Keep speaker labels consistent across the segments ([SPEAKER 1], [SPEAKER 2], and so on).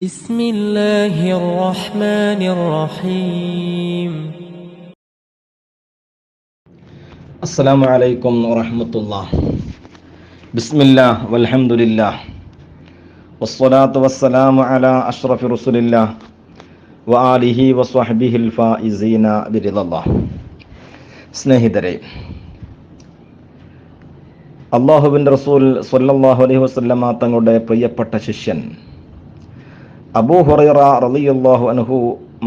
[SPEAKER 1] بسم الله الرحمن الرحيم.
[SPEAKER 2] السلام عليكم ورحمة الله. بسم الله والحمد لله والصلاة والسلام على أشرف رسول الله وآله وصحبه الفائزين برضا الله. സ്നേഹിതരെ, അള്ളാഹുവിൻ്റെ റസൂൽ സ്വല്ലല്ലാഹു അലൈഹി വസല്ലമ തങ്ങളുടെ പ്രിയപ്പെട്ട ശിഷ്യൻ അബൂ ഹുറൈറ റളിയല്ലാഹു അൻഹു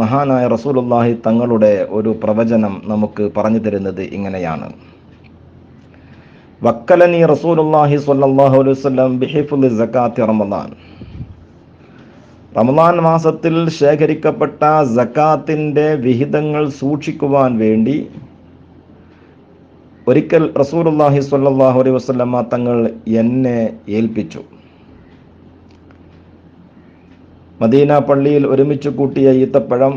[SPEAKER 2] മഹാനായ റസൂലുള്ളാഹി തങ്ങളുടെ ഒരു പ്രവചനം നമുക്ക് പറഞ്ഞു തരുന്നത് ഇങ്ങനെയാണ്: വക്കലനി റസൂലുള്ളാഹി സ്വല്ലല്ലാഹു അലൈഹി വസല്ലം ബിഹിഫ്ളി സകാത്തി റമളാൻ. റമളാൻ മാസത്തിൽ ശേഖരിക്കപ്പെട്ട സകാത്തിൻ്റെ വിഹിതങ്ങൾ സൂക്ഷിക്കുവാൻ വേണ്ടി ഒരിക്കൽ റസൂലുള്ളാഹി സ്വല്ലല്ലാഹു അലൈഹി വസല്ലമ തങ്ങൾ എന്നെ ഏൽപ്പിച്ചു. മദീന പള്ളിയിൽ ഒരുമിച്ച് കൂട്ടിയ ഈത്തപ്പഴം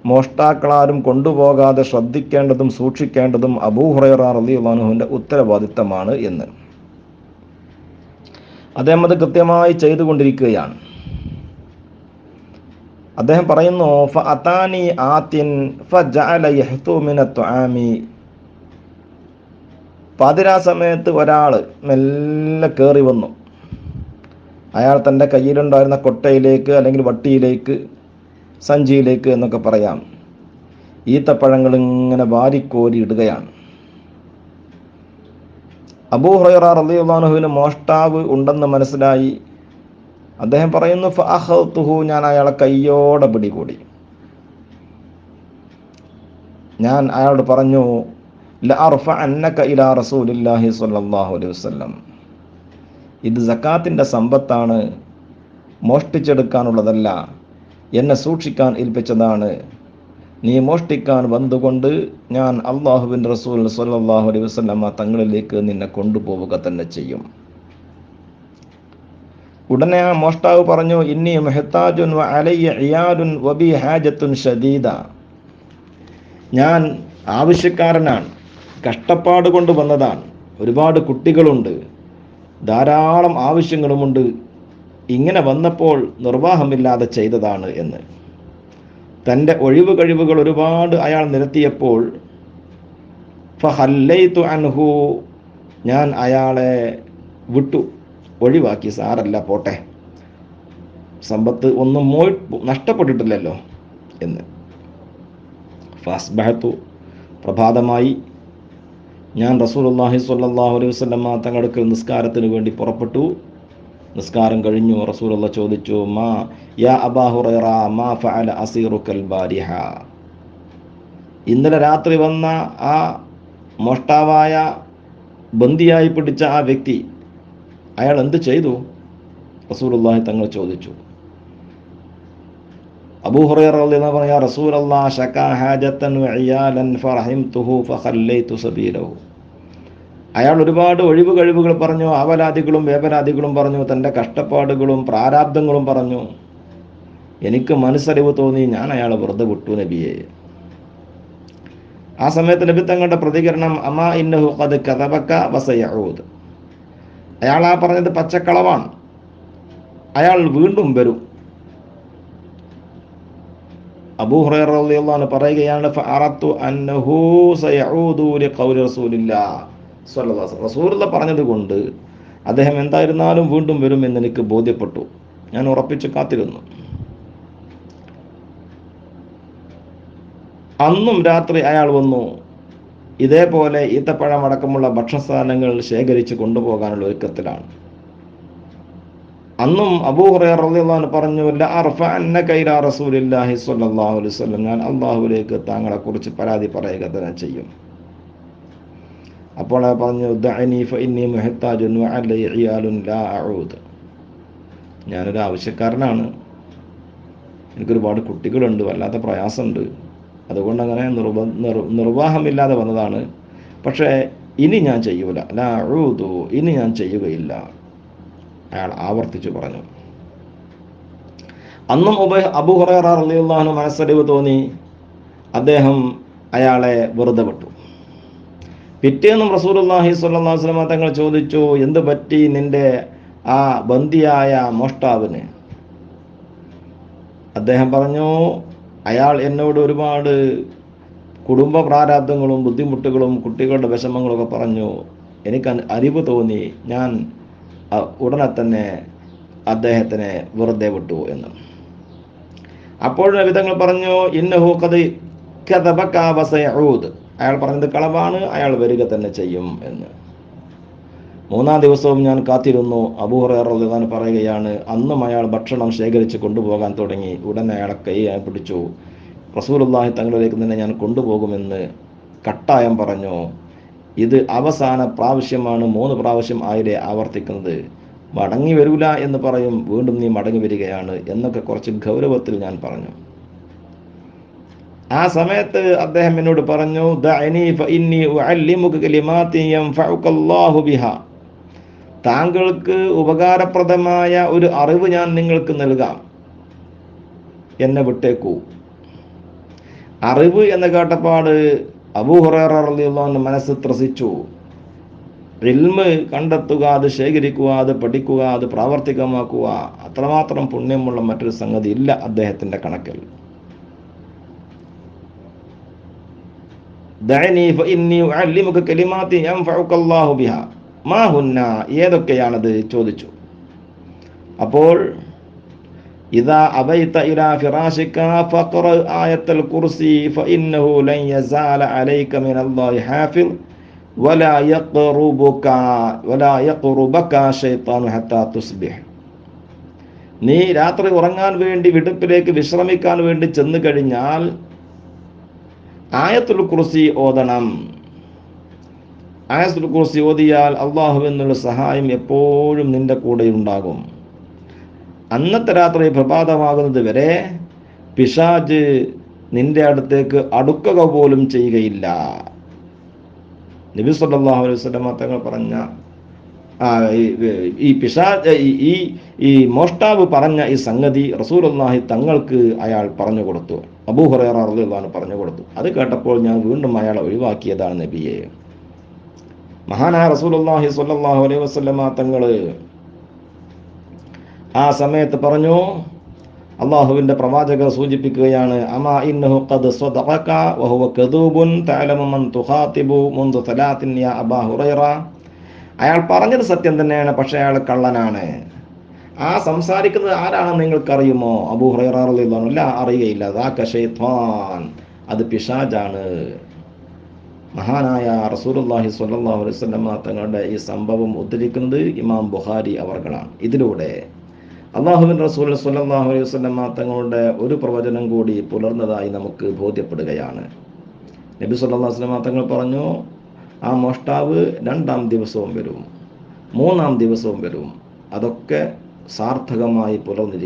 [SPEAKER 2] മോഷ്ടാക്കളാരും കൊണ്ടുപോകാതെ ശ്രദ്ധിക്കേണ്ടതും സൂക്ഷിക്കേണ്ടതും അബൂ ഹുറൈറ റളിയല്ലാഹു അൻഹുവിൻ്റെ ഉത്തരവാദിത്തമാണ് എന്ന്. അദ്ദേഹം അത് കൃത്യമായി ചെയ്തുകൊണ്ടിരിക്കുകയാണ്. അദ്ദേഹം പറയുന്നു: ഫഅതാനി ആതിൻ ഫജഅല യഹ്തു മിന തുആമി. പാതിരാ സമയത്ത് ഒരാൾ മെല്ലെ കയറി വന്നു. അയാൾ തൻ്റെ കയ്യിലുണ്ടായിരുന്ന കൊട്ടയിലേക്ക് അല്ലെങ്കിൽ വട്ടിയിലേക്ക്, സഞ്ചിയിലേക്ക് എന്നൊക്കെ പറയാം, ഈത്തപ്പഴങ്ങൾ ഇങ്ങനെ വാരിക്കോരി ഇടുകയാണ്. അബൂ ഹുറൈറ റളിയല്ലാഹു അൻഹുവിന് മോഷ്ടാവ് ഉണ്ടെന്ന് മനസ്സിലായി. അദ്ദേഹം പറയുന്നു: ഫഅഖദ്തുഹു, ഞാൻ അയാളെ കയ്യോടെ പിടികൂടി. ഞാൻ അയാളോട് പറഞ്ഞു: ലഅർഫഅന്നക ഇലാ റസൂലില്ലാഹി സ്വല്ലല്ലാഹു അലൈഹി വസല്ലം. ഇത് സക്കാത്തിൻ്റെ സമ്പത്താണ്, മോഷ്ടിച്ചെടുക്കാനുള്ളതല്ല, എന്നെ സൂക്ഷിക്കാൻ ഏൽപ്പിച്ചതാണ്. നീ മോഷ്ടിക്കാൻ വന്നുകൊണ്ട് ഞാൻ അള്ളാഹുവിൻ്റെ റസൂൽ സ്വല്ലല്ലാഹു അലൈഹി വസല്ലമ തങ്ങളിലേക്ക് നിന്നെ കൊണ്ടുപോവുക തന്നെ ചെയ്യും. ഉടനെ ആ മോഷ്ടാവ് പറഞ്ഞു: ഇന്നി മുഹ്താജുൻ വ അലയ്യ ഇയാലുൻ വബി ഹാജത്തുൻ ഷദീദ. ഞാൻ ആവശ്യക്കാരനാണ്, കഷ്ടപ്പാട് കൊണ്ട് വന്നതാണ്, ഒരുപാട് കുട്ടികളുണ്ട്, ധാരാളം ആവശ്യങ്ങളുമുണ്ട്, ഇങ്ങനെ വന്നപ്പോൾ നിർവാഹമില്ലാതെ ചെയ്തതാണ് എന്ന്. തൻ്റെ ഒഴിവ് കഴിവുകൾ ഒരുപാട് അയാൾ നിരത്തിയപ്പോൾ ഫഹല്ലൈതു അൻഹു, ഞാൻ അയാളെ വിട്ടു, ഒഴിവാക്കി. സാരല്ല, പോട്ടെ, സമ്പത്ത് ഒന്നും നഷ്ടപ്പെട്ടിട്ടില്ലല്ലോ എന്ന്. ഫഅസ്ബഹതു, പ്രഭാതമായി. ഞാൻ റസൂലുള്ളാഹി സ്വല്ലല്ലാഹു അലൈഹി വസല്ലമ തങ്ങൾക്ക് നിസ്കാരത്തിന് വേണ്ടി പുറപ്പെട്ടു. നിസ്കാരം കഴിഞ്ഞു. റസൂലുള്ളാഹി ചോദിച്ചു: മാ യാ അബാ ഹുറൈറ മാ ഫഅല അസീറുക്കൽ ബാരിഹ. ഇന്നലെ രാത്രി വന്ന ആ മോഷ്ടാവായ, ബന്ദിയായി പിടിച്ച ആ വ്യക്തി, അയാൾ എന്ത് ചെയ്തു? റസൂലുള്ളാഹി തങ്ങൾ ചോദിച്ചു. അബൂ ഹുറൈറ റളിയല്ലാഹു അൻഹു പറഞ്ഞു: യാ റസൂലല്ലാഹ് ശകാ ഹാജതൻ വഇയാലൻ ഫറഹിംതുഹു ഫഖല്ലൈതു സബീലഹു. അയാൾ ഒരുപാട് ഒഴിവ് കഴിവുകൾ പറഞ്ഞു, ആവലാദികളും വേവലാദികളും പറഞ്ഞു, തൻ്റെ കഷ്ടപ്പാടുകളും പ്രാരാബ്ദങ്ങളും പറഞ്ഞു. എനിക്ക് മനസ്സറിവ് തോന്നി, ഞാൻ അയാളെ വെറുതെ വിട്ടു നബിയെ. ആ സമയത്ത് നബി തങ്ങളുടെ പ്രതികരണം: അമാ ഇന്നഹു ഖദ് കദബക വസയഊദ്. അയാൾ ആ പറഞ്ഞത് പച്ചക്കളവാണ്, അയാൾ വീണ്ടും വരും. അബൂ ഹുറൈറ റളിയല്ലാഹു അൻഹു പറയുകയാണ്: ഫഅറത്തു അന്നഹു സയഊദു ലിഖൗലി റസൂലില്ലാഹ് സ്വല്ലല്ലാഹു അലൈഹി വസല്ലം. റസൂലുള്ളാഹി പറഞ്ഞത് കൊണ്ട് അദ്ദേഹം എന്തായിരുന്നാലും വീണ്ടും വരും എന്ന് എനിക്ക് ബോധ്യപ്പെട്ടു. ഞാൻ ഉറപ്പിച്ച് കാത്തിരുന്നു. അന്നും രാത്രി അയാൾ വന്നു. ഇതേപോലെ ഈത്തപ്പഴം അടക്കമുള്ള ഭക്ഷണസാധനങ്ങൾ ശേഖരിച്ച് കൊണ്ടുപോകാനുള്ള ഒരുക്കത്തിലാണ്. അന്നും അബൂ ഹുറൈറ റളിയല്ലാഹു അൻഹു പറഞ്ഞു: ലഅർഫഅന്നക ഇലാ റസൂലില്ലാഹി സ്വല്ലല്ലാഹു അലൈഹി വസല്ലം. ഞാൻ അല്ലാഹുവിലേക്ക് താങ്കളെക്കുറിച്ച് പരാതി പറയുക തന്നെ ചെയ്യും. അപ്പോൾ പറഞ്ഞു: ദഅനി ഫഇന്നി മുഹ്താജുൻ വഅലയ്യ ഇയാലുൻ ലാ അഊദ്. ഞാനൊരു ആവശ്യക്കാരനാണ്, എനിക്കൊരുപാട് കുട്ടികളുണ്ട്, വല്ലാത്ത പ്രയാസമുണ്ട്, അതുകൊണ്ട് അങ്ങനെ നിർവാഹമില്ലാതെ വന്നതാണ്. പക്ഷേ ഇനി ഞാൻ ചെയ്യൂല, ലാ അഊദു, ഇനി ഞാൻ ചെയ്യുകയില്ല, അയാൾ ആവർത്തിച്ചു പറഞ്ഞു. അന്നും അബൂ ഹുറൈറ റളിയല്ലാഹു അൻഹു മനസ്സറിവ് തോന്നി. അദ്ദേഹം അയാളെ വെറുതെ വിട്ടു. പിറ്റേന്നും റസൂലുള്ളാഹി സ്വല്ലല്ലാഹു അലൈഹി വസല്ലം തങ്ങൾ ചോദിച്ചു: എന്ത് പറ്റി നിന്റെ ആ ബന്ദിയായ മോഷ്ടാവിന്? അദ്ദേഹം പറഞ്ഞു, അയാൾ എന്നോട് ഒരുപാട് കുടുംബ പ്രാരാബ്ദങ്ങളും ബുദ്ധിമുട്ടുകളും കുട്ടികളുടെ വിഷമങ്ങളൊക്കെ പറഞ്ഞു. എനിക്ക് അറിവ് തോന്നി. ഞാൻ ഉടനെ തന്നെ അദ്ദേഹത്തിനെ വെറുതെ വിട്ടു എന്ന്. അപ്പോൾ നബി തങ്ങൾ പറഞ്ഞു, ഇന്നഹു ഖദ് കദബക വസയഊദ്, അയാൾ പറഞ്ഞത് കളവാണ്, അയാൾ വരിക തന്നെ ചെയ്യും എന്ന്. മൂന്നാം ദിവസവും ഞാൻ കാത്തിരുന്നു. അബൂ ഹുറൈറ റളിയല്ലാഹു അൻഹു പറയുകയാണ്, അന്നും അയാൾ ഭക്ഷണം ശേഖരിച്ച് കൊണ്ടുപോകാൻ തുടങ്ങി. ഉടനെ അയാളെ കൈ പിടിച്ചു. റസൂലുള്ളാഹി തങ്ങളിലേക്ക് തന്നെ ഞാൻ കൊണ്ടുപോകുമെന്ന് കട്ടായം പറഞ്ഞു. ഇത് അവസാന പ്രാവശ്യമാണ്, 3 പ്രാവശ്യം ആയിരെ ആവർത്തിക്കുന്നത്. മടങ്ങി വരൂല എന്ന് പറയും, വീണ്ടും നീ മടങ്ങി വരികയാണ് എന്നൊക്കെ കുറച്ച് ഗൗരവത്തിൽ ഞാൻ പറഞ്ഞു. ആ സമയത്ത് അദ്ദേഹം എന്നോട് പറഞ്ഞു, ദഅനി ഫഇന്നി ഉഅല്ലിമുക കലിമാതി യൻഫഉകല്ലാഹു ബിഹാ, താങ്കൾക്ക് ഉപകാരപ്രദമായ ഒരു അറിവ് ഞാൻ നിങ്ങൾക്ക് നൽകാം, എന്നെ വിട്ടേക്കൂ. അറിവ് എന്ന് കേട്ടപ്പാട് അബൂ ഹുറൈറ റളിയല്ലാഹു അൻഹു മനസ്സ് ത്രസിച്ചു. ഇൽമ് കണ്ടെത്തുക, അത് ശേഖരിക്കുക, അത് പഠിക്കുക, അത് പ്രാവർത്തികമാക്കുക, അത്രമാത്രം പുണ്യമുള്ള മറ്റൊരു സംഗതി ഇല്ല അദ്ദേഹത്തിന്റെ കണക്കിൽ. ദഅനി ഫഇന്നി ഉഅല്ലിമുക കലിമാതി യൻഫഉകല്ലാഹു ബിഹാ മാ ഹുന്ന, ഏതൊക്കെയാണത് ചോദിച്ചു. അപ്പോൾ ഇദാ അബൈത ഇലാ ഫിറാശിക ഫഖറ ആയത്തുൽ കുർസി ഫഇന്നഹു ലൻ യസാല അലൈക മിനല്ലാഹി ഹാഫിൾ വലാ യഖറുബക ശൈത്താനു ഹത്താ തുസ്ബിഹ്. നീ രാത്രി ഉറങ്ങാൻ വേണ്ടി വിടുപ്പിലേക്ക് വിശ്രമിക്കാൻ വേണ്ടി ചെന്നു കഴിഞ്ഞാൽ ആയത്തുൽ കുർസി ഓതണം. ആയത്തുൽ കുർസി ഓതിയാൽ അള്ളാഹു എന്നുള്ള സഹായം എപ്പോഴും നിന്റെ കൂടെ ഉണ്ടാകും. അന്നത്തെ രാത്രി പ്രഭാതമാകുന്നത് വരെ പിശാച് നിന്റെ അടുത്തേക്ക് അടുക്കുക പോലും ചെയ്യുകയില്ല. നബി സല്ലല്ലാഹു അലൈഹി വസല്ലം തങ്ങൾ പറഞ്ഞ ഈ പിശാച് ഈ മോഷ്ടാവ് പറഞ്ഞ ഈ സംഗതി റസൂലുള്ളാഹി തങ്ങൾക്ക് അയാൾ പറഞ്ഞു കൊടുത്തു. അബൂ ഹുറൈറ റളിയല്ലാഹു അൻഹു പറഞ്ഞു കൊടുത്തു. അത് കേട്ടപ്പോൾ ഞാൻ വീണ്ടും അയാളെ ഒഴിവാക്കിയതാണ് നബിയെ. മഹാനായ റസൂലുള്ളാഹി സ്വല്ലല്ലാഹു അലൈഹി വസല്ലം തങ്ങൾ ആ സമയത്ത് പറഞ്ഞു, അള്ളാഹുവിന്റെ പ്രവാചകർ സൂചിപ്പിക്കുകയാണ്, അമാ ഇന്നഹു ഖദ് സ്വദഖക വഹുവ കദൂബുൻ തഅലമു മൻ തുഖാതിബു മുൻദു സലാത്തിൻ യാ അബാ ഹുറൈറ. അയാൾ പറഞ്ഞത് സത്യം തന്നെയാണ്, പക്ഷേ അയാൾ കള്ളനാണ്. ആ സംസാരിക്കുന്നത് ആരാണെന്ന് നിങ്ങൾക്കറിയുമോ? അബൂ ഹുറൈറ റളിയല്ലാഹു അൻഹു, ഇല്ല, അറിയുകയില്ല. ദാക ശൈത്താൻ, അത് പിശാചാണ്. മഹാനായ റസൂലുള്ളാഹി സ്വല്ലല്ലാഹു അലൈഹി വസല്ലം തങ്ങളുടെ ഈ സംഭവം ഉദ്ധരിക്കുന്നത് ഇമാം ബുഖാരി അവർകളാണ്. ഇതിലൂടെ അള്ളാഹുവിൻ റസൂൽ സ്വല്ലല്ലാഹു അലൈഹി വസല്ലം തങ്ങളുടെ ഒരു പ്രവചനം കൂടി പുലർന്നതായി നമുക്ക് ബോധ്യപ്പെടുകയാണ്. നബി സല്ലല്ലാഹു അലൈഹി വസല്ലം തങ്ങൾ പറഞ്ഞു, ആ മോഷ്ടാവ് 2-ാം ദിവസവും വരും, 3-ാം ദിവസവും വരും. അതൊക്കെ സാർത്ഥകമായി പുലർന്നിരിക്കും.